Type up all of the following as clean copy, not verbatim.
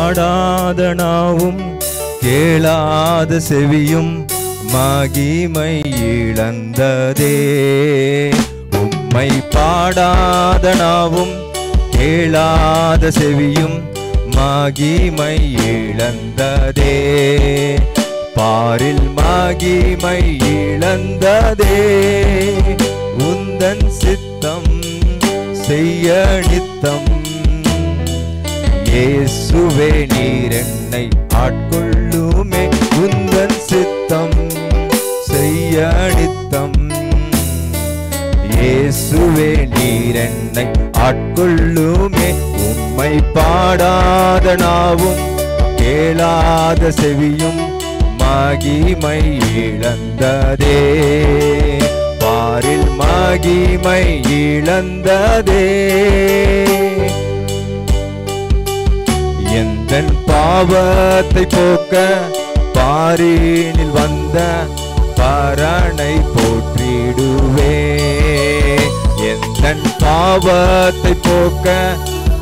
பாடாத நாவும் கேளாத செவியும் மகிமை இழந்ததே. உம்மை பாடாத நாவும் கேளாத செவியும் மகிமை இழந்ததே. பாரில் மகிமை இழந்ததே. உந்தன் சித்தம் செய்ய நித்தம் இயேசுவே நீர் என்னை ஆட்கொள்ளுமே. உந்தன் சித்தம் செய்ய நித்தம் இயேசுவே நீர் என்னை ஆட்கொள்ளுமே. உம்மை பாடாத நாவும் கேளாத செவியும் மகிமை இழந்ததே. பாரில் மகிமை இழந்ததே. எந்தன் பாவத்தை போக்க பாரினில் வந்த பரனை போற்றிடுவே. எந்தன் பாவத்தை போக்க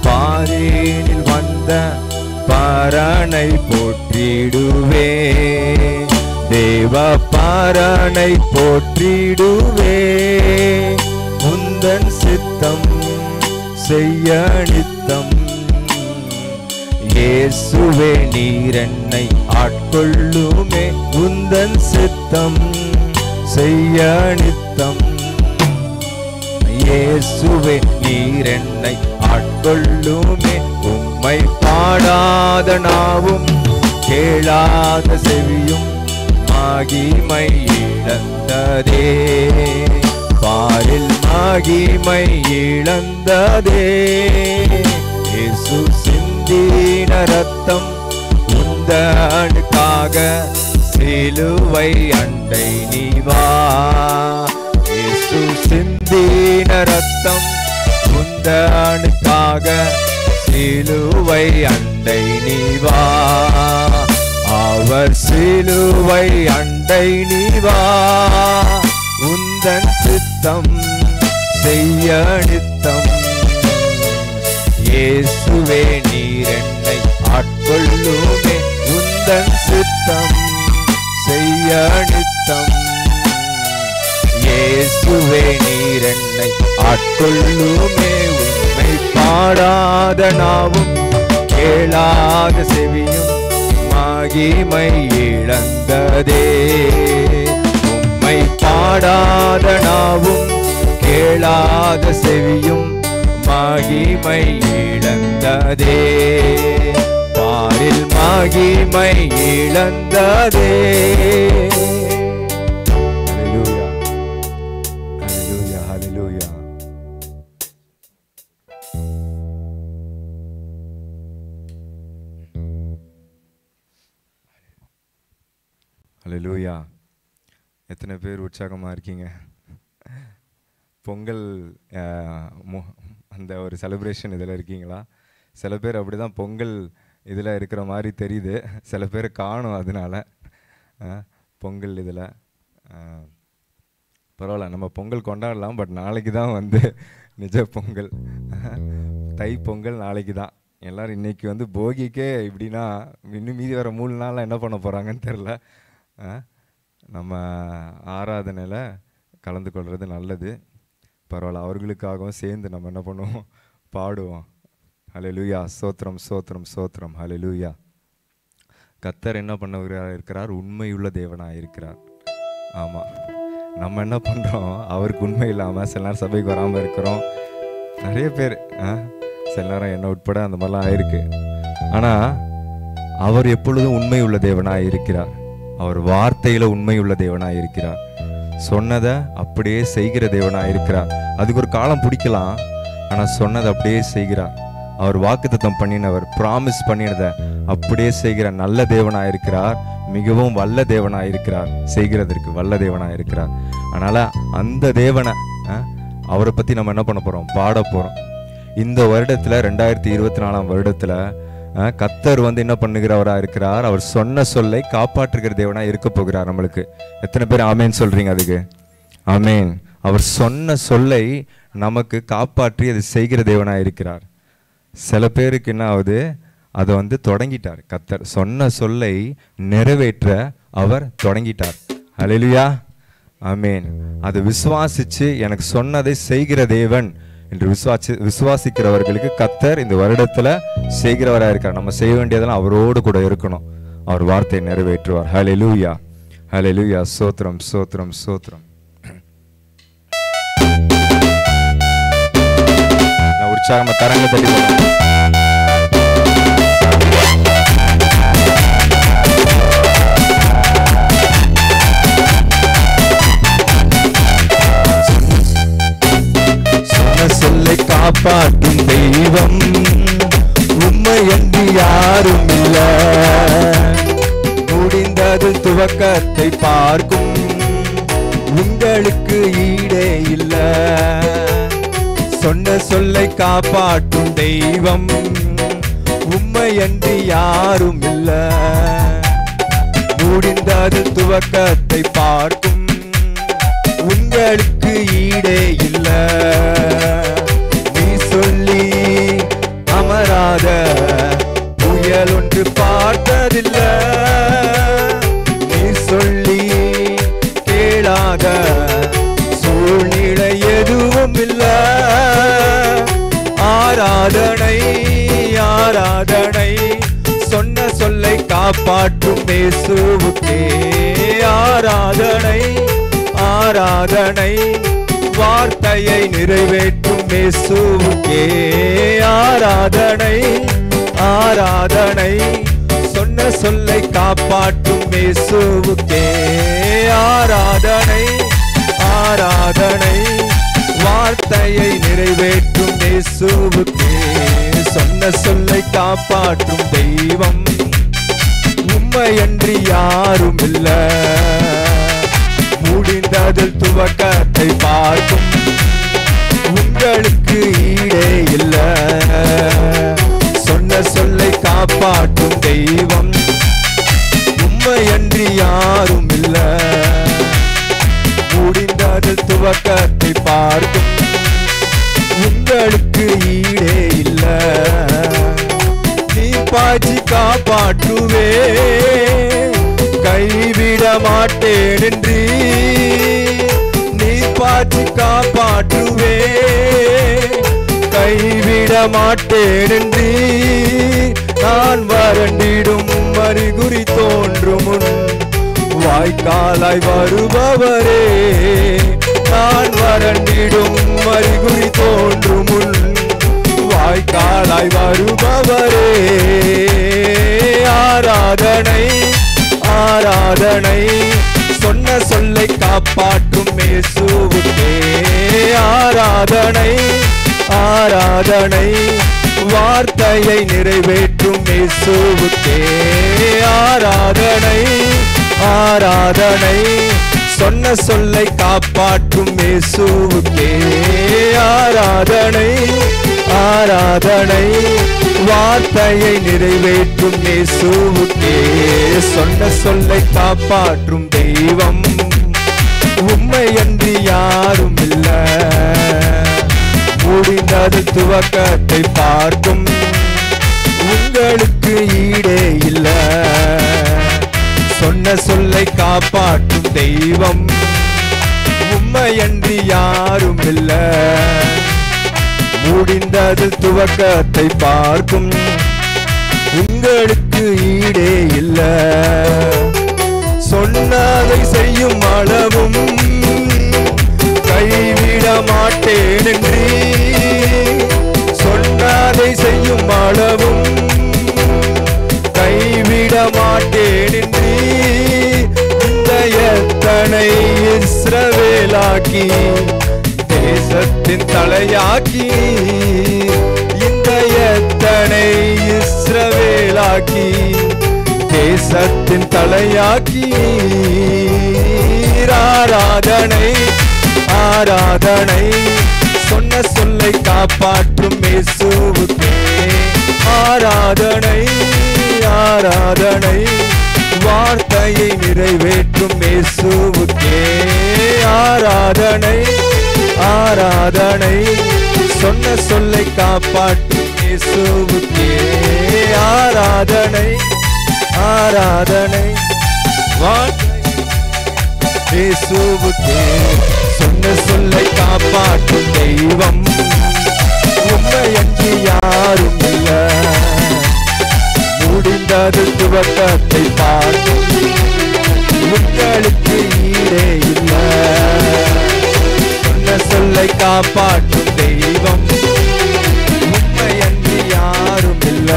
பாரினில் வந்த பரனை போற்றிடுவே. தேவ பரனை போற்றிடுவே. உந்தன் சித்தம் செய்ய நித்தம் இயேசுவே நீர் என்னை ஆட்கொள்ளுமே. உந்தன் சித்தம் செய்ய நித்தம் இயேசுவே நீர் என்னை ஆட்கொள்ளுமே. உம்மை பாடாத நாவும் கேளாத செவியும் மகிமை இழந்ததே. பாரில் மகிமை இழந்ததே. இயேசு சிந்தின ரத்தம் உந்தனுக்காக சிலுவை அண்டை நீ வா. இயேசு சிந்தின ரத்தம் உந்தனுக்காக சிலுவை அண்டை நீ வா. அவர் சிலுவை அண்டை நீ வா. உந்தன் சித்தம் செய்ய நித்தம் இயேசுவே நீர் என்னை ஆட்கொள்ளுமே. உந்தன் சித்தம் செய்ய நித்தம் இயேசுவே நீர் என்னை ஆட்கொள்ளுமே. உம்மை பாடாத நாவும் கேளாத செவியும் மகிமை இழந்ததே. உம்மை பாடாத நாவும் கேளாத செவியும் மகிமை இழந்ததே. பாரில் மகிமை இழந்ததே. ஹல்லேலூயா, ஹல்லேலூயா, ஹல்லேலூயா. ஹல்லேலூயா. எத்தனை பேர் உற்சாகமாக இருக்கீங்க? பொங்கல் அந்த ஒரு செலிப்ரேஷன் இதில் இருக்கீங்களா? சில பேர் அப்படி தான் பொங்கல் இதில் இருக்கிற மாதிரி தெரியுது, சில பேர் காணும். அதனால பொங்கல் இதில் பரவாயில்ல, நம்ம பொங்கல் கொண்டாடலாம். பட் நாளைக்கு தான் வந்து நிஜ பொங்கல், தை பொங்கல் நாளைக்கு தான். எல்லோரும் இன்றைக்கி போகிக்கே இப்படின்னா இன்னும் மீதி வர 3 நாளில் என்ன பண்ண போகிறாங்கன்னு தெரில. நம்ம ஆராதனையில் கலந்து கொள்வது நல்லது. பரவாயில்ல, அவர்களுக்காகவும் சேர்ந்து நம்ம என்ன பண்ணுவோம், பாடுவோம். ஹல்லேலூயா, சோத்திரம் சோத்திரம் சோத்திரம். ஹல்லேலூயா. கர்த்தர் என்ன பண்ணுகிறார் இருக்கிறார்? உண்மையுள்ள தேவனாக இருக்கிறார். ஆமாம், நம்ம என்ன பண்ணுறோம்? அவருக்கு உண்மை இல்லாமல் சில நேரம் சபைக்கு வராமல் இருக்கிறோம். நிறைய பேர் சில நேரம் என்ன உட்பட அந்த மாதிரிலாம் ஆயிருக்கு. ஆனால் அவர் எப்பொழுதும் உண்மை உள்ள தேவனாக இருக்கிறார். அவர் வார்த்தையில் உண்மை உள்ள தேவனாக இருக்கிறார். சொன்னதை அப்படியே செய்கிற தேவனாக இருக்கிறார். அதுக்கு ஒரு காலம் பிடிக்கலாம், ஆனால் சொன்னதை அப்படியே செய்கிறார். அவர் வாக்குத்தத்தம் பண்ணினவர், ப்ராமிஸ் பண்ணினதை அப்படியே செய்கிற நல்ல தேவனாக இருக்கிறார். மிகவும் வல்ல தேவனாக இருக்கிறார். செய்கிறதற்கு வல்ல தேவனாக இருக்கிறார். அதனால் அந்த தேவனை அவரை பற்றி நம்ம என்ன பண்ண போகிறோம்? பாட போகிறோம். இந்த வருடத்தில் 2024ஆம் வருடத்தில் கர்த்தர் என்ன பண்ணுகிறவராக இருக்கிறார்? அவர் சொன்ன சொல்லை காப்பாற்றுகிற தேவனாக இருக்க போகிறார் நம்மளுக்கு. எத்தனை பேர் ஆமேன் சொல்கிறீங்க? அதுக்கு ஆமேன். அவர் சொன்ன சொல்லை நமக்கு காப்பாற்றி அதை செய்கிற தேவனாக இருக்கிறார். சில பேருக்கு என்ன ஆகுது? அதை வந்து தொடங்கிட்டார். கர்த்தர் சொன்ன சொல்லை நிறைவேற்ற அவர் தொடங்கிட்டார். ஹல்லேலூயா, ஆமென். அதை விசுவாசிச்சு எனக்கு சொன்னதை செய்கிற தேவன் என்று விசுவாசிக்கிறவர்களுக்கு கர்த்தர் இந்த வருடத்துல செய்கிறவராக இருக்கார். நம்ம செய்ய வேண்டியதெல்லாம் அவரோடு கூட இருக்கணும். அவர் வார்த்தையை நிறைவேற்றுவார். ஹல்லேலூயா, ஹல்லேலூயா. ஸ்தோத்திரம், ஸ்தோத்திரம், ஸ்தோத்திரம். உற்சாகமா கரங்களை தட்டி போடுங்க. சொல்லை காப்பாற்றும் தெய்வம் உம்மையன்றி யாரும் இல்ல. முடிந்தது துவக்கத்தை பார்க்கும் உங்களுக்கு ஈடே இல்ல. சொன்ன சொல்லை காப்பாற்றும் தெய்வம் உம்மையன்றி யாரும் இல்ல. முடிந்தது துவக்கத்தை பார்க்கும் உங்களுக்கு ஈடே இல்ல. நீ சொல்லி அமராத புயல் ஒன்று பார்த்ததில்ல. நீ சொல்லி கேளாத சூழ்நிலை எதுவும் இல்ல. ஆராதனை ஆராதனை சொன்ன சொல்லை காப்பாற்றும் இயேசுவுக்கே. ஆராதனை ஆராதனை வார்த்தையை நிறைவேற்றும் இயேசுவுக்கே. ஆராதனை ஆராதனை சொன்ன சொல்லை காப்பாற்றும் இயேசுவுக்கே. ஆராதனை ஆராதனை வார்த்தையை நிறைவேற்றும் இயேசுவுக்கே. சொன்ன சொல்லை காப்பாற்றும் தெய்வம் உம்மையன்றி யாரும் இல்ல. முடிந்ததில் துவக்கத்தை பார்க்கும் உங்களுக்கு ஈடே இல்ல. சொன்ன சொல்லை காப்பாற்றும் தெய்வம் உம்மையன்றி யாரும் இல்ல. முடிந்ததில் துவக்கத்தை பார்க்கும் உங்களுக்கு ஈடே இல்ல. நீ பாய்ச்சி காப்பாற்றுவே கைவிட மாட்டேன் என்று. நீ பாய்ச்சி காப்பாற்றுவே கைவிட மாட்டேன் என்று. நான் வறண்டிடும் அறிகுறி தோன்றும் முன் வாய்க்காலாய் வருபவரே. நான் வறண்டிடும் அறிகுறி தோன்றும் முன் வாய்க்காலாய் வருபவரே. ஆராதனை ஆராதனை சொன்ன சொல்லை காப்பாற்றும் இயேசுவுக்கே. ஆராதனை ஆராதனை வார்த்தையை நிறைவேற்றும் இயேசுவுக்கே. ஆராதனை ஆராதனை சொன்ன சொல்லை காப்பாற்றும் இயேசுவுக்கே. ஆராதனை ஆராதனை வார்த்தையை நிறைவேற்றும் இயேசுவுக்கே. சொன்ன சொல்லை காப்பாற்றும் தெய்வம் உம்மையன்றி யாரும் இல்ல. முடிந்தது துவக்கத்தை பார்க்கும் உங்களுக்கு ஈடே இல்ல. சொன்ன சொல்லை காப்பாற்றும் தெய்வம் உம்மையன்றி யாரும் இல்ல. முடிந்தது துவக்கத்தை பார்க்கும் உங்களுக்கு ஈடே இல்ல. சொன்னதை செய்யும் அளவும் கைவிட மாட்டேன் என்று. சொன்னதை செய்யும் அளவும் கைவிட மாட்டேன் என்று. இந்த எத்தனை இஸ்ரவேலாக்கி தேசத்தின் தலையாக்கி. இந்த எத்தனை இஸ்ரவேலாக்கி தேசத்தின் தலையாக்கி. ஆராதனை ஆராதனை சொன்ன சொல்லை காப்பாற்றும் இயேசுவுக்கே. ஆராதனை ஆராதனை வார்த்தையை நிறைவேற்றும் இயேசுவுக்கே. ஆராதனை ஆராதனை சொன்ன சொல்லை காப்பாற்றும் இயேசுவுக்கே ஆராதனை ஆராதனை இயேசுவுக்கே. சொன்ன சொல்லை காப்பாற்றும் தெய்வம் உண்மையன்றி யாரும் இல்ல. முடிந்தது துவக்கத்தை பார்க்கும் உங்களுக்கு ஈடே இல்ல. சொன்ன சொல்லை காப்பாற்றும் தெய்வம் உண்மையன்றி யாரும் இல்ல.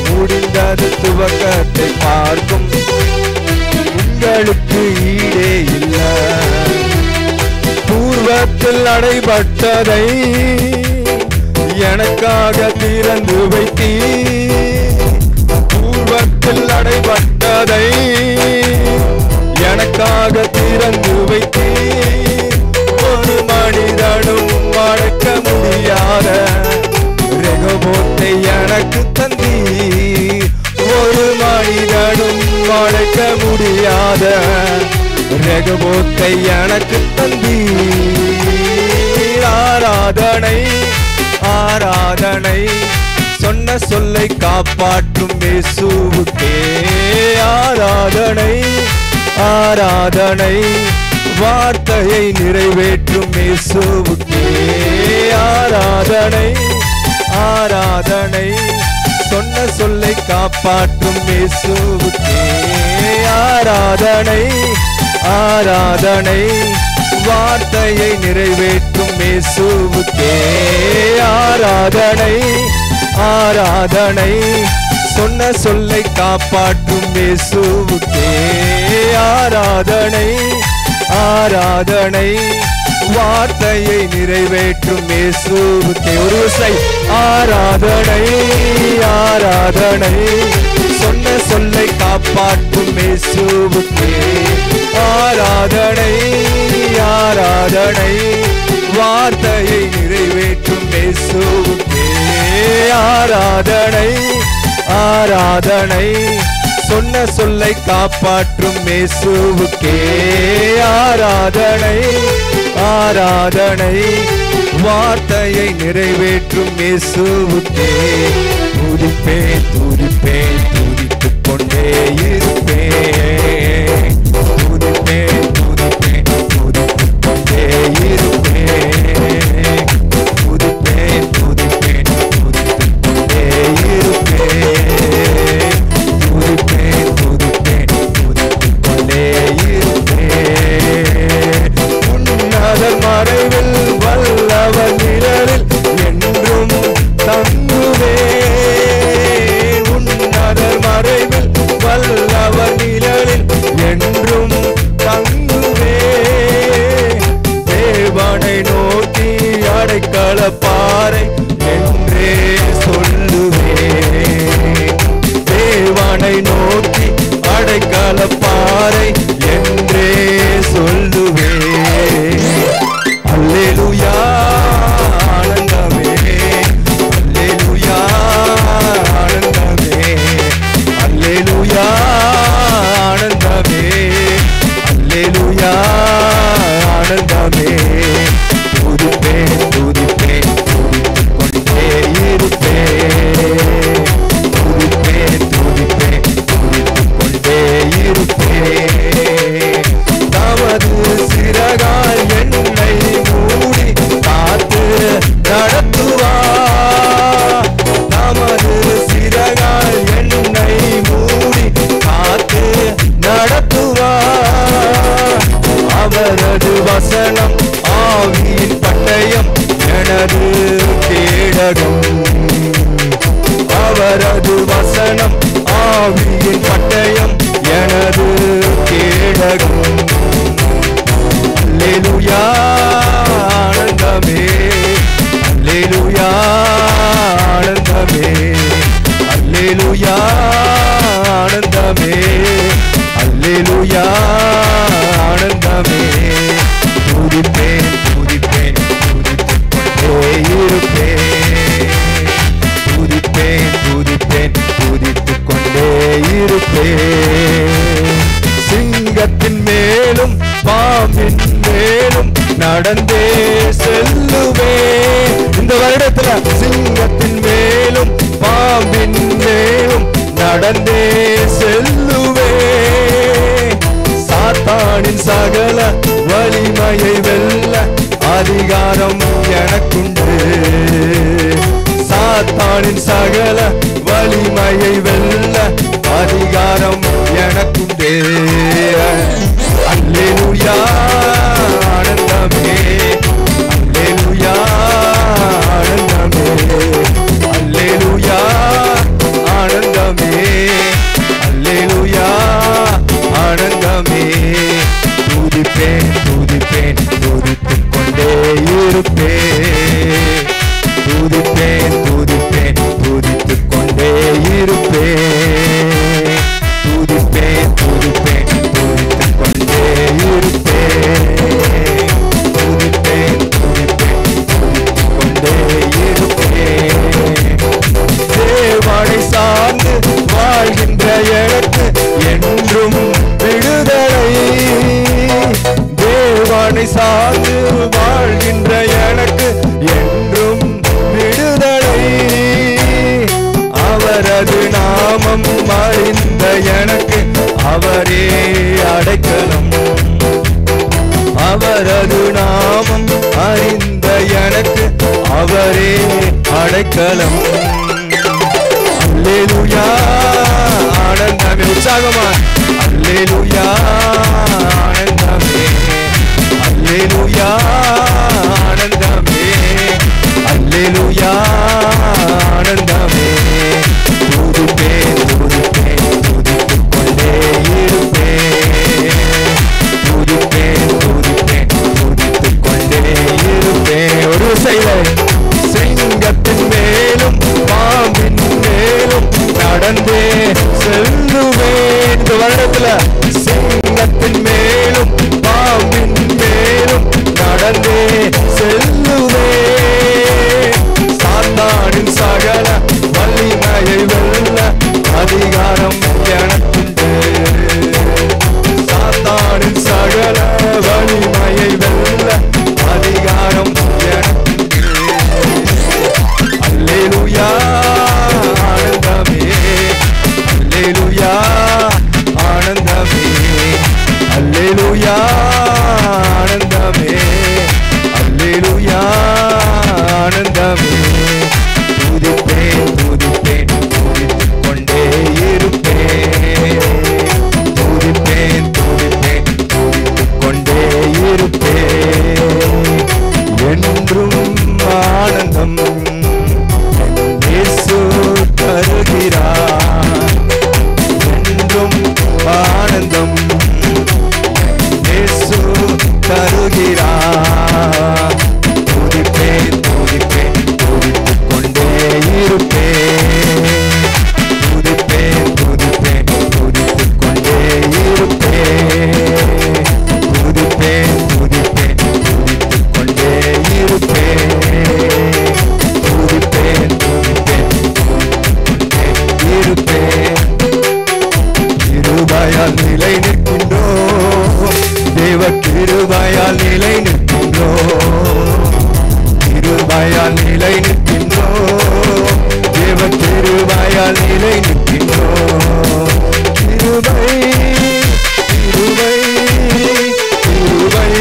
முடிந்தது துவக்கத்தை பார்க்கும் உங்களுக்கு ஈடே இல்ல. பூர்வத்தில் அடைபட்டதை எனக்காக திறந்து வைத்தீ. பூர்வத்தில் அடைபட்டதை எனக்காக திறந்து வைத்தீ. ஒரு மனிதனும் அழைக்க முடியாத ரெகோபோத்தை எனக்கு தந்தீ. ஒரு மனிதனும் அழைக்க முடியாத ரெகோபோத்தை எனக்கு தந்தீ. ஆராதனை ஆராதனை சொன்ன சொல்லை காப்பாற்றும் இயேசுவுக்கே ஆராதனை ஆராதனை வார்த்தையை நிறைவேற்றும் இயேசுவுக்கே ஆராதனை ஆராதனை சொன்ன சொல்லை காப்பாற்றும் இயேசுவுக்கே ஆராதனை ஆராதனை வார்த்தையை நிறைவேற்றும் இயேசுவுக்கே ஆராதனை ஆராதனை சொன்ன சொல்லை காப்பாற்றும் இயேசுவுக்கே ஆராதனை ஆராதனை வார்த்தையை நிறைவேற்றும் இயேசுவுக்கே. ஒரு விசை ஆராதனை ஆராதனை சொன்ன சொல்லை காப்பாற்றும் இயேசுவுக்கே ஆராதனை ஆராதனை வார்த்தையை நிறைவேற்றும் இயேசுவுக்கே ஆராதனை ஆராதனை சொன்ன சொல்லை காப்பாற்றும் இயேசுவுக்கே ஆராதனை ஆராதனை வார்த்தையை நிறைவேற்றும் இயேசுவுக்கே. துதிப்பேன் துதிப்பேன் துதித்துக் கொண்டே இருப்பேன். துதிப்பேன் துதிப்பேன் துதித்துக் கொண்டே இருப்பேன். துதிப்பேன் துதிப்பேன் துதித்துக் கொண்டே இருப்பேன். துதிப்பேன் துதிப்பேன் துதித்துக் கொண்டே இருப்பேன். உன்னதர் மறைவில் வல்லவர் நிழலில் என்றும் தங்குவேன். உன்னதர் மறைவில் வல்லவர் நிழலில் என்றும் தங்குவேன். தேவனை நோக்கி அடைக்கல பாறை என்றே சொல்லுவேன். தேவனை நோக்கி அடைக்கல பாறை என்றே சொல்லுவேன். அல்லேலூயா ஆனந்தமே அல்லேலூயா ஆனந்தமே அல்லேலூயா ஆனந்தமே அல்லேலூயா ஆனந்தமே. துதிப்பேன் துதிப்பேன் துதித்துக் கொண்டே இருப்பேன். துதிப்பேன் துதிப்பேன் துதித்துக் கொண்டே இருப்பேன். தமது சிறகால் என்னை மூடி காத்து நடத்துவார். தமது சிறகால் என்னை மூடி காத்து நடத்துவார். அவரது வசனம் ஆவியின் பட்டயம் எனது கேடகம். அவரது வசனம் ஆவியின் பட்டயம் எனது கேடகம். அல்லேலூயா ஆனந்தமே அல்லேலூயா ஆனந்தமே அல்லேலூயா ஆனந்தமே அல்லேலூயா ஆனந்தமே. துதிப்பேன் துதிப்பேன் துதித்துக் கொண்டே இருப்பேன். துதிப்பேன் துதிப்பேன் துதித்துக் கொண்டே இருப்பேன். சிங்கத்தின் மேலும் பாம்பின் மேலும் நடந்தே செல்லுவேன். இந்த வருடத்துல சிங்கத்தின் மேலும் பாம்பின் மேலும் நடந்தே செல்லுவே. சாத்தானின் சகல வலிமையை வெல்ல அதிகாரம் எனக்குண்டு. சாத்தானின் சகல வலிமையை வெல்ல அதிகாரம் எனக்குண்டு. அல்லேலூயா ஆனந்தமே, அல்லேலூயா ஆனந்தமே, அல்லேலூயா ஆனந்தமே, அல்லேலூயா ஆனந்தமே. துதிப்பேன் துதிப்பேன் துதித்துக் கொண்டே இருப்பேன். துதிப்பேன் துதிப்பேன் துதித்துக் கொண்டே இருப்பேன். துதிப்பேன் துதிப்பேன் துதித்துக் கொண்டே இருப்பேன். துதிப்பேன் துதிப்பேன் துதித்துக் கொண்டே இருப்பேன். தேவனை சார்ந்து வாழ்கின்ற எனக்கு என்றும் விடுதலை. தேவனை சார்ந்து வாழ்கின்ற எனக்கு என்றும் விடுதலை. அவரது நாமம் அறிந்த எனக்கு அவரே அடைக்கலம். அவரது நாமம் அறிந்த எனக்கு அவரே அடைக்கலம். அல்லேலூயா ஆனந்தமே, உற்சாகமா அல்லேலூயா ஆனந்தமே, அல்லேலூயா ஆனந்தமே, அல்லேலூயா ஆனந்தமே. துதிப்பேன் துதிப்பேன் துதித்துக் கொண்டே இருப்பேன். துதிப்பேன் துதிப்பேன் துதித்துக் கொண்டே இருப்பேன். ஒரு செயலை சிங்கத்தின் மேலும் பாம்பின் மேலும் நடந்தே செல்லுவேன். இந்த வருடத்துல சிங்கத்தின் மேலும் பாம்பின் மேலும் நடந்தே செல்லுவேன். சாத்தானின் சகல வலிமையை வெல்ல அதிகாரம் எனக்குண்டு. சாத்தானின் சகல வலிமையை வெல்ல அதிகாரம் எனக்குண்டு. அல்லேலூயா ஆனந்தமே, அல்லேலூயா ஆனந்தமே, அல்லேலூயா ஆனந்தமே, அல்லேலூயா ஆனந்தமே. துதிப்பேன் துதிப்பேன் துதித்துக் கொண்டே இருப்பேன். துதிப்பேன் துதிப்பேன் துதித்துக் கொண்டே இருப்பேன். என்றும் ஆனந்தம் இயேசு தருகிறார். என்றும் ஆனந்தம் இயேசு தருகிறார். துதிப்பேன் துதிப்பேன் துதித்துக் கொண்டே இருப்பேன். துதிப்பேன் துதிப்பேன் துதித்துக் கொண்டே இருப்பேன். துதிப்பேன் துதிப்பேன் துதித்துக் கொண்டே இருப்பேன். துதிப்பேன் துதிப்பேன் துதித்துக் கொண்டே இருப்பேன். கிருபையால் நிலை நிற்கின்றோம், தேவ கிருபையால் நிலை நிற்கின்றோம். கிருபையால் நிலை நிற்கின்றோம், தேவ கிருபையால் நிலை நிற்கின்றோம். கிருபை கிருபை கிருபை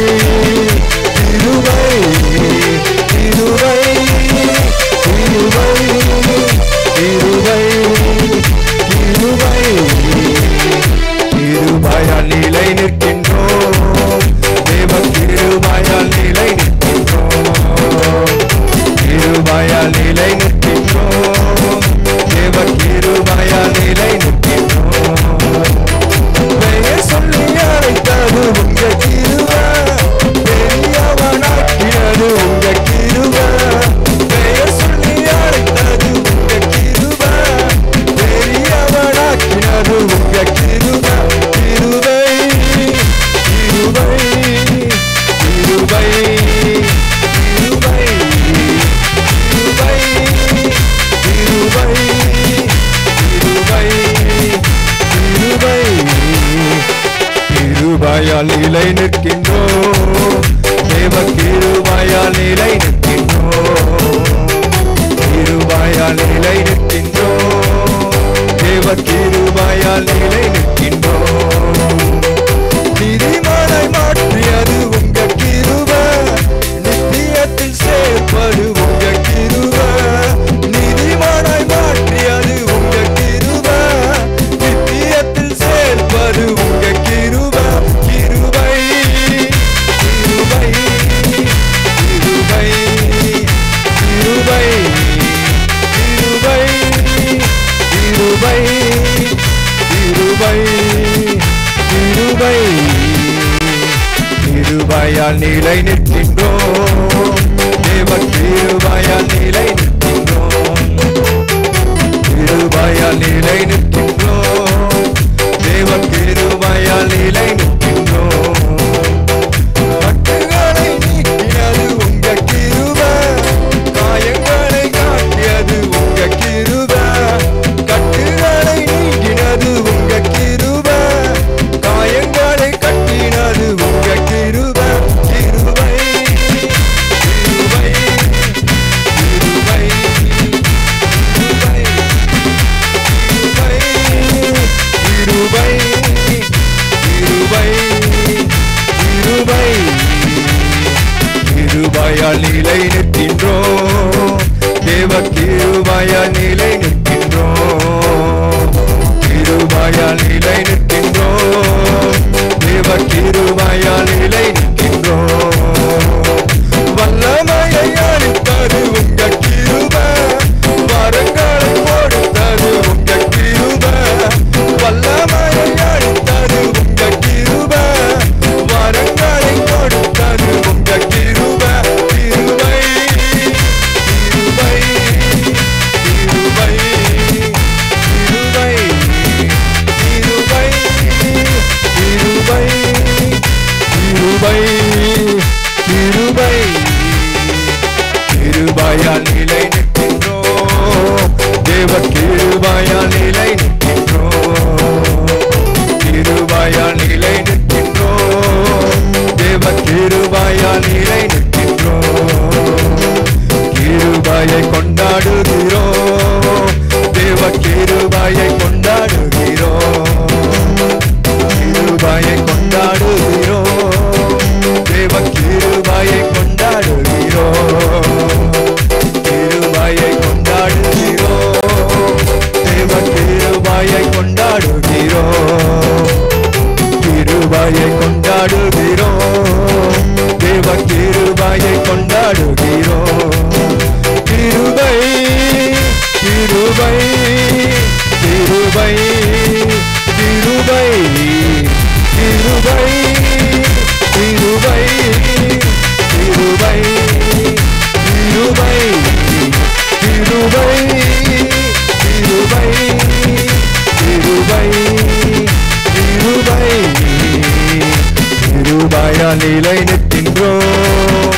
கிருபை கிருபை கிருபை கிருபை கிருபை. கிருபையால் நிலை நிற்கின்றோம், தேவ கிருபையால் நிலை நிற்கின்றோம். கிருபையால் நிலை நிற்கின்றோம், தேவ கிருபையால் நிலை நிற்கின்றோம். பெயர் சொல்லி அழைத்தது உங்க கிருபை, பெரியவனாக்கினது உங்க கிருபை. பெயர் சொல்லி அழைத்தது உங்க கிருபை, பெரியவனாக்கினது உங்க கிருபை. கிருபை கிருபை கிருபை கிருபை கிருபை கிருபை கிருபை கிருபை. கிருபையால் நிலை நிற்கின்றோம், தேவ கிருபையால் நிலை நிற்கின்றோம். கிருபையால் நிலை நிற்கின்றோம், தேவ கிருபையால் நிலை நிற்கின்றோம். கிருபை கிருபை கிருபை கிருபை கிருபை. கிருபையால் நிலை நிற்கின்றோம், தேவ கிருபையால் நிலை நிற்கின்றோம். கிருபை கிருபை கிருபை கிருபை கிருபை. கிருபையால் நிலை நிற்கின்றோம், தேவ கிருபையால் நிலை நிற்கின்றோம். கிருபையால் நிலை நிற்கின்றோம். தேவ கிருபையால் நிலை நிற்கின்றோம். கிருபையால் நிலை நிற்கின்றோம். தேவ கிருபையால் நிலை நிற்கின்றோம். கட்டுகளை நீக்கியது உங்க கிருபை, காயங்களை காட்டியது உங்க கிருபை. கட்டுகளை நீக்கினது உங்க கிருபை, காயங்களை கட்டினது உங்க கிருபை. கிருபை கிருபை கிருபை கிருபை கிருபை கிருபை கிருபையால் நிலை நிற்கின்றோம். தேவ கிருபையால் நிலை நிற்கின்றோம். கிருபையால் நிலை நிற்கின்றோம். தேவ கிருபையால் நிலை நிற்கின்றோம். வல்லமையை அளித்தது உங்க கிருபை, வரங்களை கொடுத்தது உங்க கிருபை. வல்லமையை அளித்தது உங்க கிருபை, வரங்களை கொடுத்தது உங்க கிருபை. கிருபை கிருபை கிருபை கிருபை கிருபை கிருபை கிருபை கிருபை கிருபையால் நிலை நிற்கின்றோம். தேவ கிருபையால் நிலை நிற்கின்றோம். கிருபையால் நிலை நிற்கின்றோம். தேவ கிருபையால் நிலை நிற்கின்றோம். கிருபையை கொண்டாடுகிறோம். தேவ கிருபையை கொண்டாடுகிறோம். கிருபையை கொண்டாடுகிறோம். தேவ கிருபையை கொண்டாடுகிறோம். கிருபையை கொண்டாடுகிறோம். தேவ கிருபையை கொண்டாடுகிறோம். கிருபையை கொண்டாடுகிறோம். தேவ கிருபையை கொண்டாடுகிறோம். கிருபை கிருபை கிருபை கிருபை கிருபை கிருபை கிருபை கிருபை கிருபை கிருபை கிருபை கிருபை கிருபையால் நிலை நிற்கின்றோம்.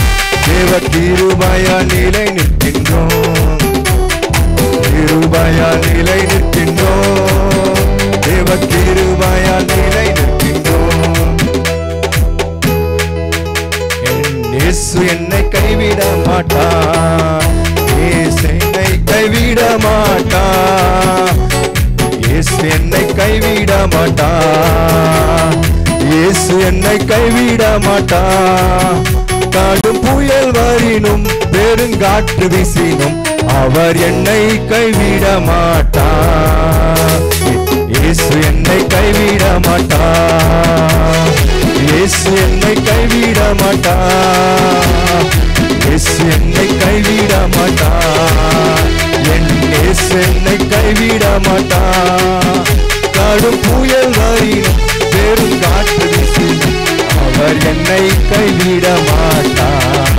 தேவ கிருபையால் நிலை நிற்கின்றோம். கிருபையால் நிலை நிற்கின்றோம். தேவ கிருபையால் நிலை நிற்கின்றோம். இயேசு என்னை கைவிட மாட்டார். இயேசு என்னை கைவிட மாட்டார். இயேசு என்னை கைவிட மாட்டார். இயேசு என்னை கைவிட மாட்டார். காடும் புயல் வரினும் பெருங்காற்று வீசினும் அவர் என்னை கைவிட மாட்டார். இயேசு என்னை கைவிட மாட்டார். இயேசு என்னை கைவிட மாட்டார். இயேசு என்னை கைவிட மாட்டார். என் இயேசு என்னை கைவிட மாட்டார். கடும் புயல் வரினும் பெருங்காற்று வீசினும் அவர் என்னை கைவிட மாட்டார்.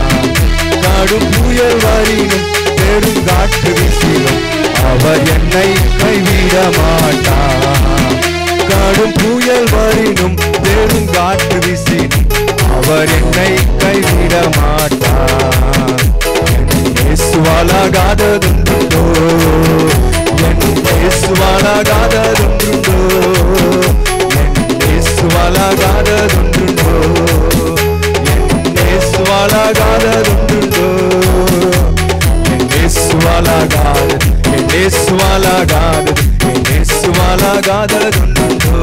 கடும் புயல் வரினும் பெருங்காற்று வீசினும் அவர் என்னை கைவிட மாட்டார். கடும் புயல் வரினும் பெருங்காற்று வீசினும் அவர் என்னை கைவிட மாட்டார். இயேசுவாலாகாததுண்டோ, என் இயேசுவாலாகாததுண்டோ, என் இயேசுவாலாகாததுண்டோ, என் இயேசுவாலாகாததுண்டோ, என் இயேசுவாலாகாதது, என் இயேசுவாலாகாதது, என் இயேசுவாலாகாததுண்டோ,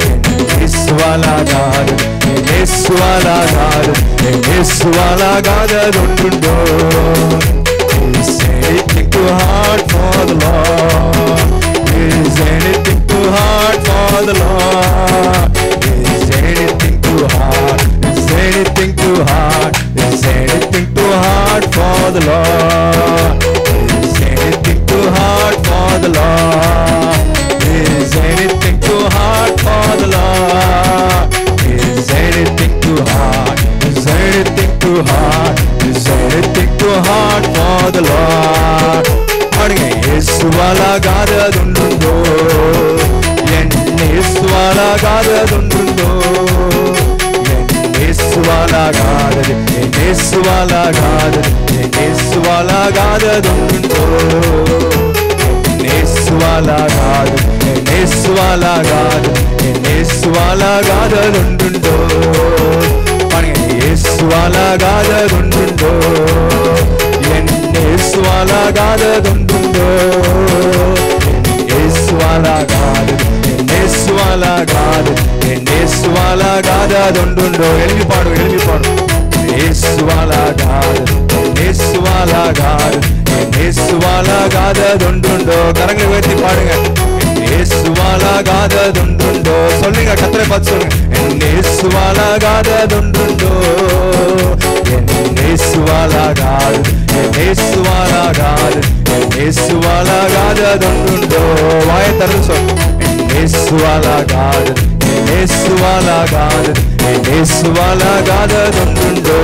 என் இயேசுவாலாகாதது, என் இயேசுவாலாகாதது, என் இயேசுவாலாகாததுண்டோ. Is anything too hard for the Lord? Is anything too hard for the Lord? Is anything too hard? Is anything too hard? Is anything too hard for the Lord? Is anything too hard for the Lord? Is anything too hard for the Lord? Is anything too hard? too hard? Is anything too hard for the Lord? பாடுங்க. இயேசுவாலாகாததுண்டோ, என் இயேசுவாலாகாததுண்டோ, என் இயேசுவாலாகாதது, என் இயேசுவாலாகாதது, என் இயேசுவாலாகாததுண்டோ, என் இயேசுவாலாகாது, என் இயேசுவாலாகாது, என் இயேசுவாலாகாததுண்டோ. பாடுங்க. இயேசுவாலாகாததுண்டோ, என் இயேசுவாலாகாததுண்டோ, இயேசுவாலாகாது, என் இயேசுவாலாகாது, என் இயேசுவாலாகாததுண்டோ. எழுதி பாடும், எழுதி பாடும். இயேசுவாலாகாது, என் இயேசுவாலாகாது, என் இயேசுவாலாகாததுண்டோ. கரங்களை உயர்த்தி பாடுங்க. இயேசுவாலாகாததுண்டோ. சொல்லுங்க, கர்த்தரை பார்த்து சொல்லுங்க. என் இயேசுவாலாகாததுண்டோ, என் இயேசுவாலாகாது, என் இயேசுவாலாகாது, என் இயேசுவாலாகாததுண்டோ. வாயை திறந்து சொல். என் இயேசுவாலாகாது, என் இயேசுவாலாகாது, என் இயேசுவாலாகாததுண்டோ,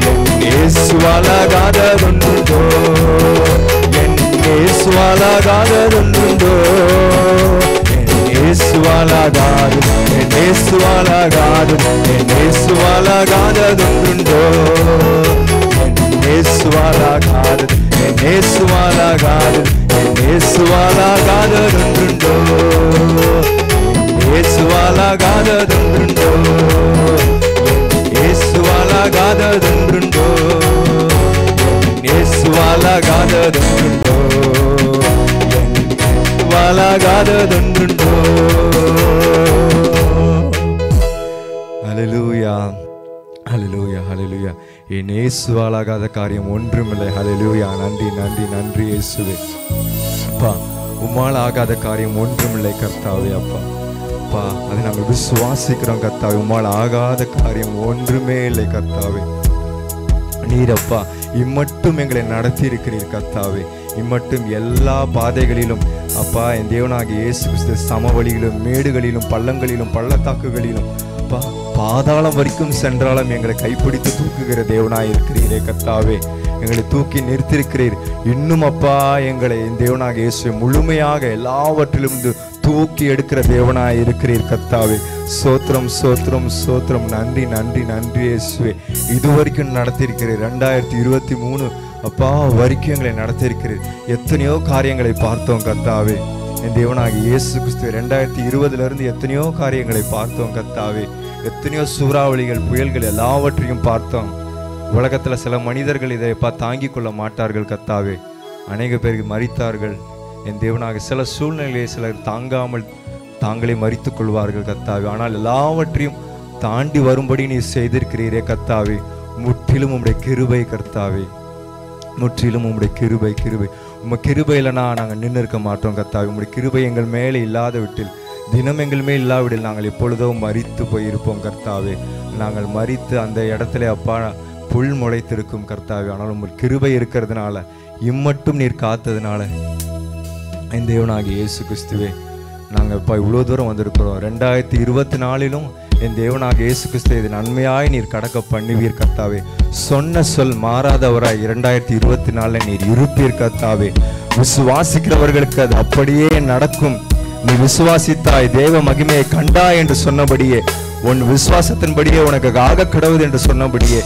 என் இயேசுவாலாகாததுண்டோ, என் இயேசுவாலாகாததுண்டோ, என் இயேசுவாலாகாது, என் இயேசுவாலாகாது, என் இயேசுவாலாகாததுண்டோ, என் இயேசுவாலாகாது, என் இயேசுவாலாகாது, என் இயேசுவாலாகாததுண்டோ, என் இயேசுவாலாகாததுண்டோ, என் இயேசுவாலாகாததுண்டோ, என் இயேசுவாலாகாததுண்டோ, என் இயேசுவாலாகாததுண்டோ. ஹல்லேலூயா, ஹல்லேலூயா, ஹல்லேலூயா. என் இயேசுவாலாகாத காரியம் ஒன்றுமில்லை. ஹல்லேலூயா. நன்றி, நன்றி, நன்றி இயேசுவே. அப்பா, உம்மால் ஆகாத காரியம் ஒன்றுமில்லை கர்த்தாவே. அப்பா, அப்பா, அதை நாங்கள் விசுவாசிக்கிறோம் கர்த்தாவே. உம்மால் ஆகாத காரியம் ஒன்றுமே இல்லை கர்த்தாவே. நீர் அப்பா இம்மட்டும் எங்களை நடத்தி இருக்கிறீர் கர்த்தாவே. இம்மட்டும் எல்லா பாதைகளிலும் அப்பா, என் தேவனாகிய இயேசு கிறிஸ்து சமவெளியிலும் மேடுகளிலும் பள்ளங்களிலும் பள்ளத்தாக்குகளிலும் அப்பா பாதாளம் வரைக்கும் சென்றாலும் எங்களை கைப்பிடித்து தூக்குகிற தேவனாய் இருக்கிறீரே கர்த்தாவே. எங்களை தூக்கி நிறுத்திருக்கிறீர். இன்னும் அப்பா எங்களை என் தேவனாகிய இயேசுவை முழுமையாக எல்லாவற்றிலும் தூக்கி எடுக்கிற தேவனாய் இருக்கிறீர் கர்த்தாவே. சோத்திரம், சோத்திரம், சோத்திரம். நன்றி, நன்றி, நன்றி இயேசுவே. இதுவரைக்கும் நடத்தியிருக்கிறீர். 2023 அப்பா வரைக்கும் எங்களை நடத்தியிருக்கிறீர். எத்தனையோ காரியங்களை பார்த்தோம் கர்த்தாவே. என் தேவனாகிய இயேசு கிறிஸ்து 2020 எத்தனையோ காரியங்களை பார்த்தோம் கர்த்தாவே. எத்தனையோ சூறாவளிகள், புயல்கள் எல்லாவற்றையும் பார்த்தோம். உலகத்தில் சில மனிதர்கள் இதை தாங்கிக் கொள்ள மாட்டார்கள் கர்த்தாவே. அநேக பேருக்கு மரித்தார்கள் என் தேவனாக. சில சூழ்நிலையை சிலர் தாங்காமல் தாங்களே மரித்துக் கொள்வார்கள் கர்த்தாவே. ஆனால் எல்லாவற்றையும் தாண்டி வரும்படி நீ செய்திருக்கிறீரே கர்த்தாவே. முற்றிலும் உம்முடைய கிருபை கர்த்தாவே. முற்றிலும் உம்முடைய கிருபை, கிருபை. உம்ம கிருபையிலனா நாங்கள் நின்று இருக்க மாட்டோம் கர்த்தாவே. உம்முடைய கிருபை எங்கள் மேலே இல்லாத விட்டில், தினம் எங்கள் மேல் இல்லாவிடில் நாங்கள் எப்பொழுதோ மரித்து போயிருப்போம் கர்த்தாவே. நாங்கள் மரித்து அந்த இடத்துல அப்பா புல் முளைத்திருக்கும் கர்த்தாவே. ஆனால் உங்கள் கிருபை இருக்கிறதுனால, இம்மட்டும் நீர் காத்ததுனால என் தேவனாகிய இயேசு கிறிஸ்துவே நாங்கள் இப்போ இவ்வளோ தூரம் வந்திருக்கிறோம். 2024 என் தேவனாகிய இயேசு கிறிஸ்து இது நன்மையாய் நீர் கடக்க பண்ணுவீர் கர்த்தாவே. சொன்ன சொல் மாறாதவராய் 2024 நீர் இருப்பீர் கர்த்தாவே. விசுவாசிக்கிறவர்களுக்கு அது அப்படியே நடக்கும். நீ விசுவாசித்தாய், தேவ மகிமையை கண்டாய் என்று சொன்னபடியே, உன் விசுவாசத்தின்படியே உனக்கு ஆக கடவுது என்று சொன்னபடியே,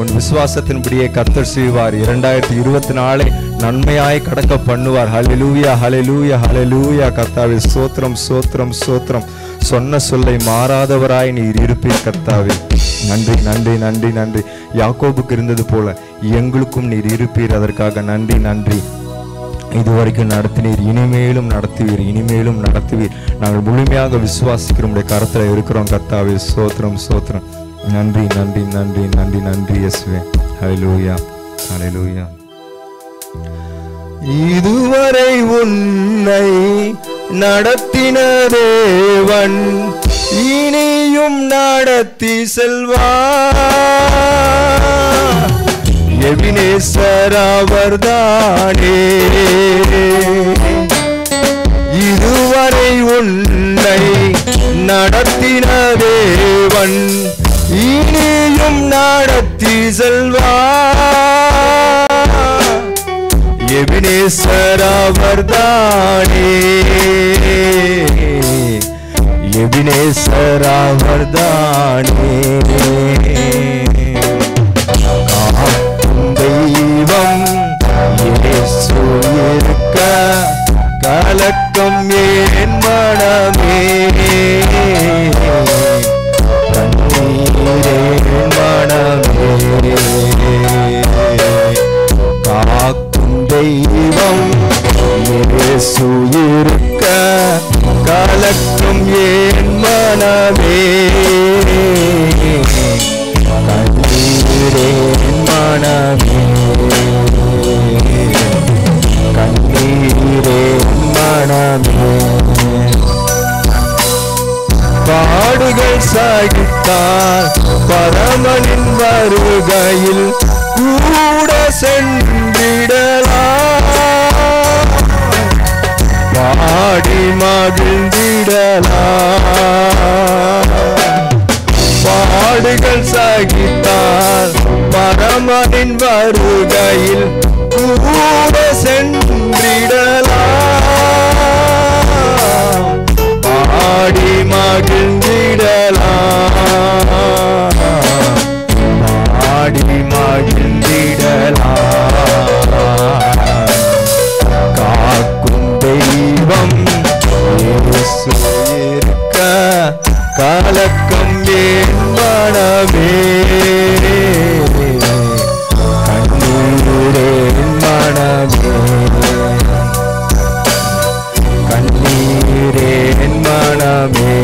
உன் விசுவாசத்தின்படியே கர்த்தர் செய்வார். 2024 நன்மையாய் கடக்க பண்ணுவார். ஹல்லேலூயா, ஹல்லேலூயா, ஹல்லேலூயா கர்த்தாவே. சோத்திரம், சோத்திரம், சோத்திரம். சொன்ன சொல்லை மாறாதவராய் நீர் இருப்பீர் கர்த்தாவே. நன்றி, நன்றி, நன்றி, நன்றி. யாக்கோபுக்கு இருந்தது போல எங்களுக்கும் நீர் இருப்பீர். அதற்காக நன்றி, நன்றி. இதுவரைக்கும் நடத்தினீர், இனிமேலும் நடத்துவீர், இனிமேலும் நடத்துவீர். நாங்கள் முழுமையாக விசுவாசிக்கிற உடைய கரத்தில் இருக்கிறோம் கர்த்தாவே. சோத்திரம், சோத்திரம். நன்றி, நன்றி, நன்றி, நன்றி, நன்றி இயேசுவே. ஹல்லேலூயா, ஹல்லேலூயா. இதுவரை உன்னை நடத்தின தேவன் இனியும் நடத்தி செல்வார். எபினேசர் அவர்தானே. இதுவரை உன்னை நடத்தின தேவன் இனியும் நடத்தி செல்வார். எபினேசர் அவர்தானே, எபினேசர் அவர்தானே. காக்கும் தெய்வம் இயேசு இருக்க கலக்கம் ஏன் மனமே, கண்ணீரே மனமே. காக்கும் தெய்வம் இயேசு இருக்க கலக்கம் ஏன் மனமே, கண்ணீரே மனமே, கண்ணீரே மனமே. பாடுகள் சகித்தார் பரமனின் வருகையில் கூட சென்றிடலாம், பாடி மகிழ்ந்திடலாம். பாடுகள் சகித்தார் பரமனின் வருகையில் கூட சென்றிடலாம், பாடி மகிழ்ந்திடலாம், பாடி மகிழ்ந்திடலாம். காக்கும் தெய்வம் இயேசு இருக்க கலக்கம் ஏன் மனமே, கண்ணீரே மனமே, கண்ணீரே மனமே.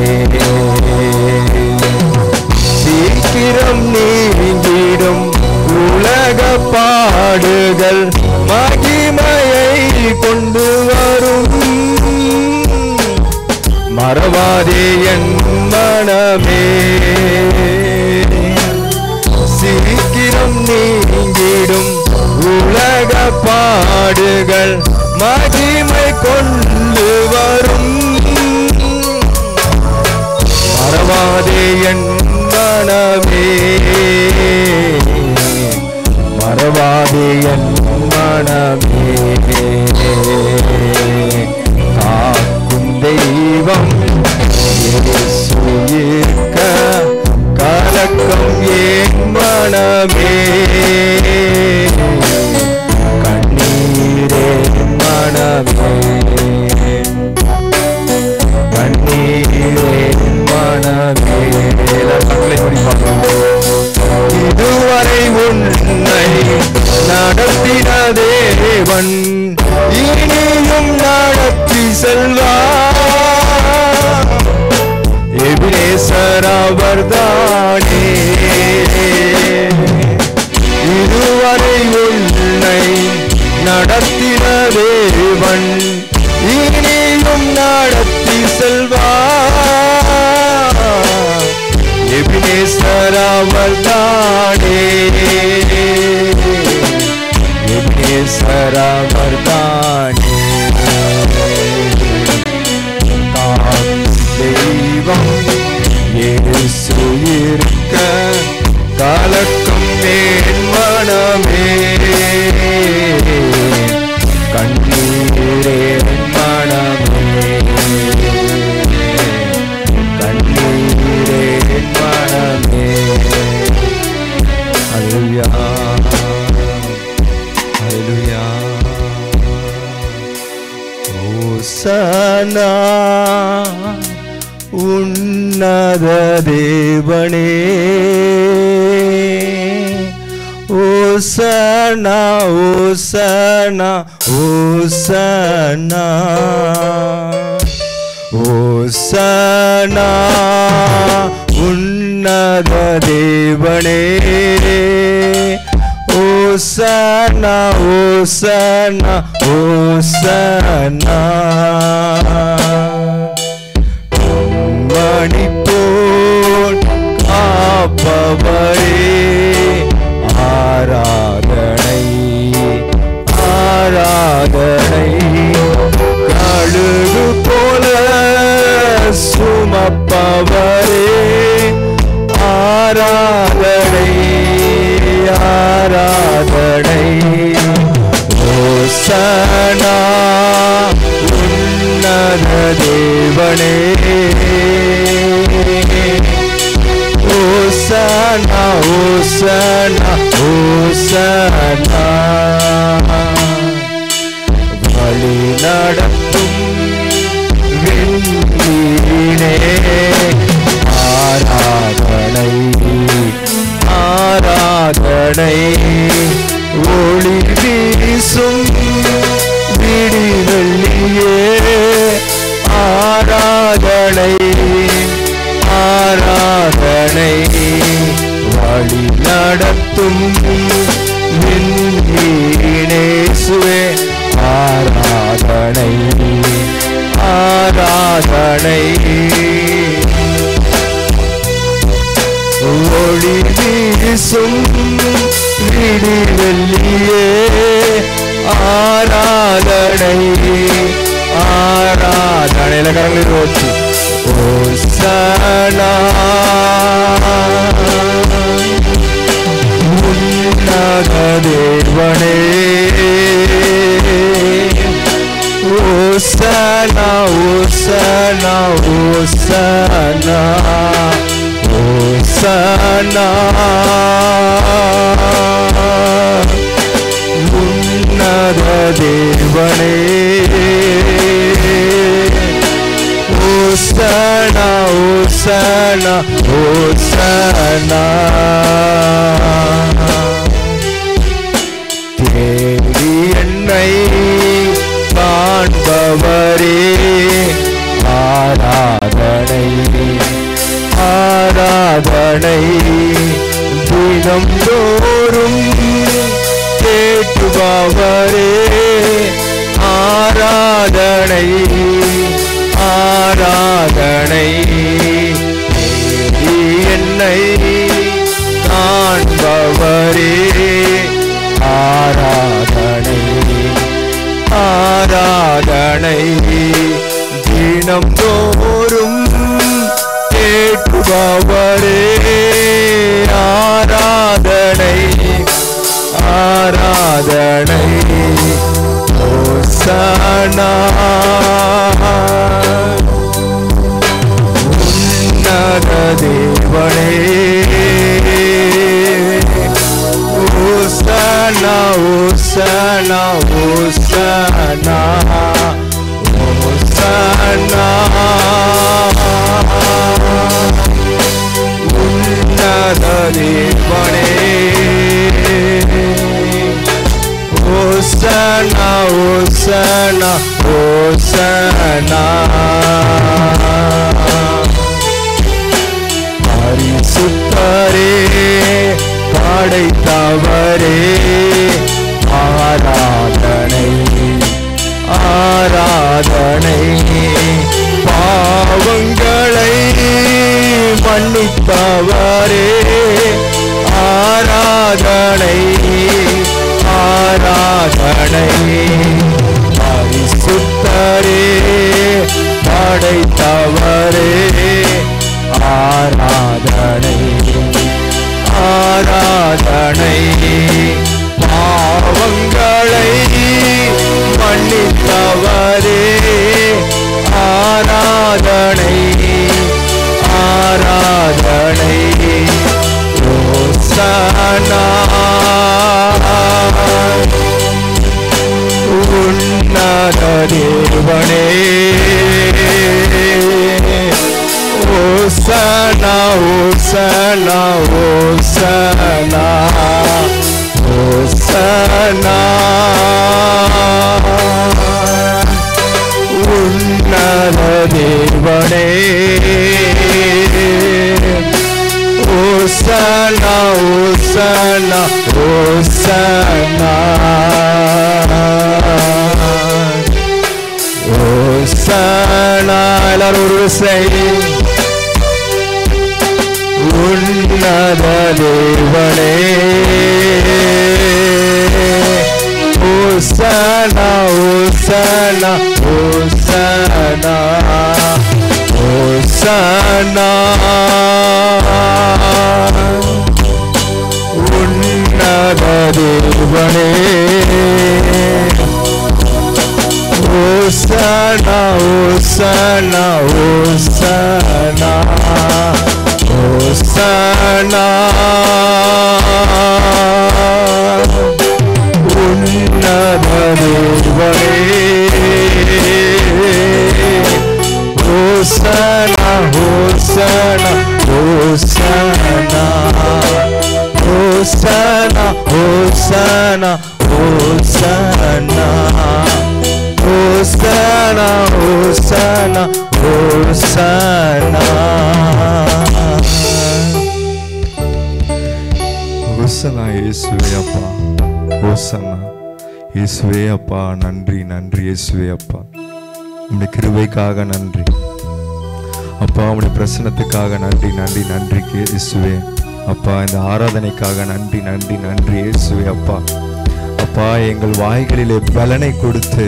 சீக்கிரம் நீங்கிடும் உலக பாடுகள் மகிமையை கொண்டு வரும், மறவாதே என் மனமே. சீக்கிரம் நீங்கிடும் உலக பாடுகள் மகிமை கொண்டு வரும், மறவாதே என் மனமே, மறவாதே என் மனமே. காக்கும் தெய்வம் இயேசு இருக்க கலக்கம் ஏன் மனமே, கண்ணீரே மனமே, கண்ணீரே மனமே. இதுவரை உன்னை நடத்தின தேவன் இனியும் நடத்தி செல்வார். எபினேசர் அவர்தானே, இதுவரை உன்னை நடத்தின தேவன் இனியும் நடத்தி செல்வார். எபினேசர் அவர்தானே, எபினேசர் அவர்தானே. தெய்வம் இயேசு இருக்க கலக்கம் ஏன் மனமே, கண்ணீரே மனமே, கண்ணீரே மனமே. ஹல்லேலூயா, ஹல்லேலூயா. ஓசனா உன்னத தேவனே, ஓசனா ஓசனா ஓசனா, ஓசனா உன்னத தேவனே, ஓசனா ஓசனா ஓசனா. மணி போல் காப்பவரே ஆராதனை, ஆராதனை. கழுகு போல சுமப்பவரே ஆராதனை, தேவனே ஓசனா ஓசனா ஓசனா வழி நடத்தும் விண்ணீனே ஆராதனை ஆராதனை ஒளி வீசும் விடிவெள்ளியே ஆராதனை ஆராதனை வழி நடத்தும் விண்ணீனேசுவே ஆராதனை ஆராதனை ஒளி வீசும் விடிவெள்ளியே ஆராதனை ஆராதனை கரங்களில் ஓச்சு ஓசனா உன்னத தேவனே ஓசனா ஓசனா ஓசனா ஓசனா உன்னத தேவனே ஓசனா ஓசனா ஓசனா தேடி என்னை காண்பவரே ஆராதனை ஆராதனை தினம் தோறும் கேட்டுபவரே ஆராதனை ஆராதனை என்னை காண்பவரே ஆராதனை ஆராதனை தினம் தோறும் கேட்டுபவரே ஆராதனை ஆராதனை ஓசனா உன்னத தேவனே ஓசனா ஓசனா ஓசனா ஓசனா உன்னத தேவனே ஓசனா ஓசனா ஓசனா பரிசுத்தரே படைத்தவரே ஆராதனை ஆராதனை பாவங்களை மன்னித்தவரே ஆராதனை ஆராதனை பரிசுத்தரே படைத்தவரே ஆராதனை ஆராதனை பாவங்களை மன்னித்தவரே ஆராதனை ஆராதனை ஓசனா உன்னத தேவனே ஓசனா ஓசனா ஓசனா ஓசனா உன்னத தேவனே ஓசனா ஓசனா ஓசனா ஓசனா எல்லாரும் ஒரு செய்தி உன்னத தேவனே ஓசனா ஓசனா ஓசனா ஓசனா உன்னத தேவனே Hosanna, Hosanna, Hosanna, Hosanna. உன்னத தேவனே, Hosanna, Hosanna, Hosanna, Hosanna, Hosanna, Hosanna, Hosanna, Hosanna, Hosanna. Hosanna, இயேசுவே அப்பா, Hosanna, இயேசுவே அப்பா. நன்றி, நன்றி இயேசுவே அப்பா. உம்முடைய கிருபைக்காக நன்றி அப்பா, உம்முடைய பிரசன்னத்துக்காக நன்றி, நன்றி, நன்றி இயேசுவே அப்பா. இந்த ஆராதனைக்காக நன்றி, நன்றி, நன்றி இயேசுவே அப்பா. அப்பா, எங்கள் வாய்களிலே பலனை கொடுத்து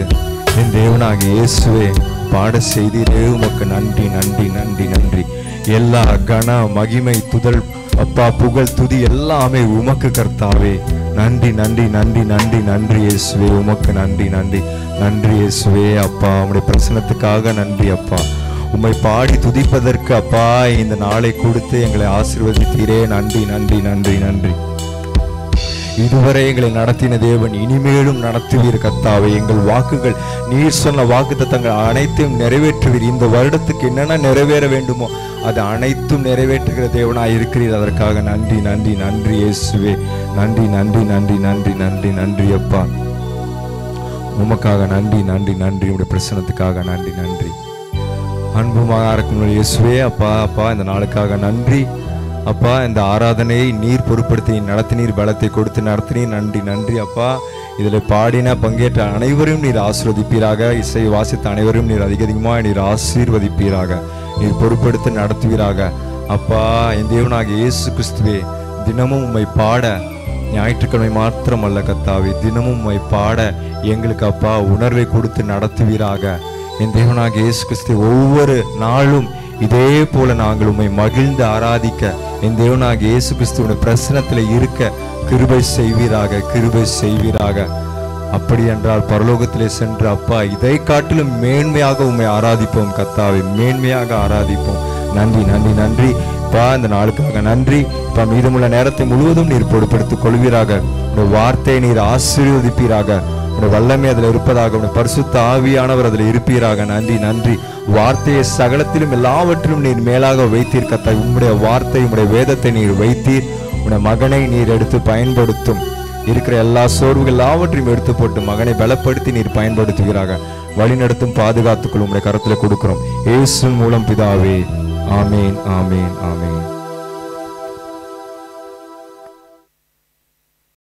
என் தேவனாக இயேசுவே பாட செய்தீரே, உமக்கு நன்றி, நன்றி, நன்றி, நன்றி. எல்லா கன மகிமை துதல் அப்பா, புகழ் துதி எல்லாமே உமக்கு கர்த்தாவே. நன்றி, நன்றி, நன்றி, நன்றி, நன்றி இயேசுவே, உமக்கு நன்றி, நன்றி, நன்றி இயேசுவே அப்பா. உம்முடைய பிரசன்னத்துக்காக நன்றி அப்பா. உம்மை பாடி துதிப்பதற்கு அப்பா இந்த நாளை கொடுத்து எங்களை ஆசீர்வதித்தீரே. நன்றி, நன்றி, நன்றி, நன்றி. இதுவரை எங்களை நடத்தின தேவன் இனிமேலும் நடத்துவீர் கர்த்தாவே. எங்கள் வாக்குகள், நீர் சொன்ன வாக்குத்தத்தங்கள் அனைத்தையும் நிறைவேற்றுவீர். இந்த வருடத்துக்கு என்னென்ன நிறைவேற வேண்டுமோ அது அனைத்தும் நிறைவேற்றுகிற தேவனாய் இருக்கிறீர். அதற்காக நன்றி, நன்றி, நன்றி இயேசுவே. நன்றி, நன்றி, நன்றி, நன்றி, நன்றி, நன்றி அப்பா. உமக்காக நன்றி, நன்றி, நன்றி. உடைய பிரசன்னத்துக்காக நன்றி, நன்றி. அன்புமாக இருக்கும் இயேசுவே அப்பா, அப்பா இந்த நாளுக்காக நன்றி அப்பா. இந்த ஆராதனையை நீர் பொறுப்படுத்தி நடத்தினீர், பலத்தை கொடுத்து நடத்தினீர். நன்றி, நன்றி அப்பா. இதில் பாடின பங்கேற்ற அனைவரும் நீர் ஆசீர்வதிப்பீராக. இசை வாசித்த அனைவரும் நீர் அதிகமாக நீர் ஆசீர்வதிப்பீராக. நீர் பொறுப்படுத்தி நடத்துவீராக அப்பா. என் தேவனாகிய இயேசு கிறிஸ்துவே, தினமும் உம்மை பாட ஞாயிற்றுக்கிழமை மாத்திரமல்ல கர்த்தாவே, தினமும் உம்மை பாட எங்களுக்கு அப்பா உணர்வை கொடுத்து நடத்துவீராக. என் தேவனாகிய இயேசு கிறிஸ்து, ஒவ்வொரு நாளும் இதே போல நாங்கள் உம்மை மகிழ்ந்து ஆராதிக்க என் தேவனாகிய இயேசு கிறிஸ்துவின் பிரசன்னத்தில் இருக்க கிருபை செய்வீராக, கிருபை செய்வீராக. அப்படி என்றால் பரலோகத்திலே சென்று அப்பா இதை காட்டிலும் மேன்மையாக உம்மை ஆராதிப்போம் கர்த்தாவே, மேன்மையாக ஆராதிப்போம். நன்றி, நன்றி, நன்றி பா. இந்த நாளுக்காக நன்றி பா. மீதமுள்ள நேரத்தை முழுவதும் நீர் பொறுப்படுத்திக் கொள்வீராக. உடைய வார்த்தையை நீர் ஆசீர்வதிப்பீராக. உடைய வல்லமை அதில் இருப்பதாக, உடைய பரிசுத்த ஆவியானவர் அதில் இருப்பீராக. நன்றி, நன்றி. வார்த்தையை சகலத்திலும் எல்லாவற்றிலும் நீர் மேலாக வைத்தீர் கர்த்தாவே. உம்முடைய வார்த்தை, உம்முடைய வேதத்தை நீர் வைத்தீர். உடைய மகனை நீர் எடுத்து பயன்படுத்தும். இருக்கிற எல்லா சோர்வுகள் எல்லாவற்றையும் எடுத்து போட்டு மகனை பலப்படுத்தி நீர் பயன்படுத்துவீராக. வழிநடத்தும், பாதுகாத்துக்கள் உம்முடைய கரத்தில் கொடுக்கிறோம். இயேசு மூலம் பிதாவே. ஆமேன், ஆமேன், ஆமேன்.